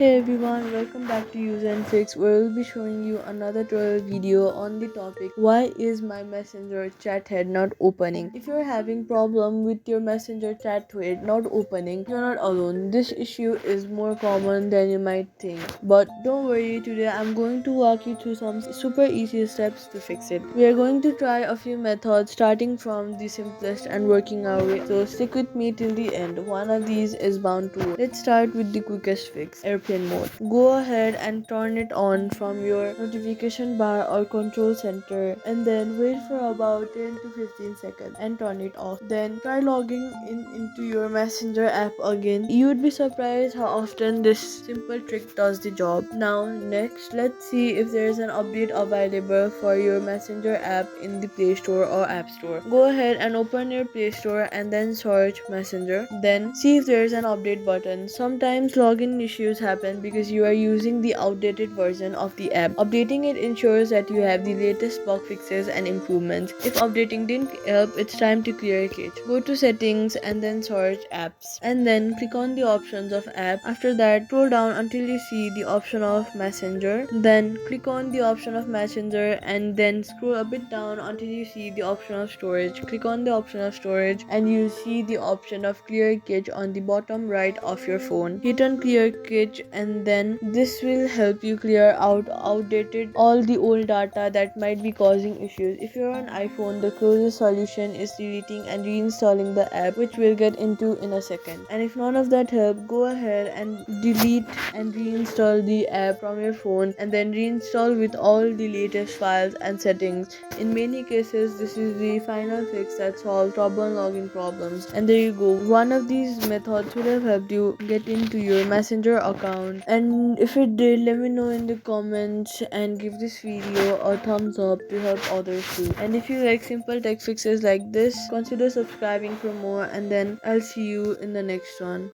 Hey everyone, welcome back to useNfix, where we'll be showing you another tutorial video on the topic why is my messenger chat head not opening. If you're having problem with your messenger chat head not opening, you're not alone. This issue is more common than you might think. But don't worry, today I'm going to walk you through some super easy steps to fix it. We are going to try a few methods starting from the simplest and working our way. So stick with me till the end. One of these is bound to work. Let's start with the quickest fix, airplane mode. Go ahead and turn it on from your notification bar or control center and then wait for about 10 to 15 seconds and turn it off. Then try logging in into your messenger app again. You would be surprised how often this simple trick does the job. Now next, let's see if there is an update available for your messenger app in the Play Store or App Store. Go ahead and open your Play Store and then search messenger. Then see if there is an update button. Sometimes login issues happen because you are using the outdated version of the app. Updating it ensures that you have the latest bug fixes and improvements. If updating didn't help, it's time to clear a cache. Go to settings and then search apps and then click on the options of app. After that, scroll down until you see the option of messenger. Then click on the option of messenger and then scroll a bit down until you see the option of storage. Click on the option of storage and you'll see the option of clear cache on the bottom right of your phone. Hit on clear cache and then this will help you clear out outdated all the old data that might be causing issues. If you're on iPhone, the closest solution is deleting and reinstalling the app, which we'll get into in a second. And if none of that helps, go ahead and delete and reinstall the app from your phone and then reinstall with all the latest files and settings. In many cases, this is the final fix that solves trouble login problems. And there you go. One of these methods would have helped you get into your messenger account. And if it did, let me know in the comments and give this video a thumbs up to help others too. And if you like simple tech fixes like this, consider subscribing for more and then I'll see you in the next one.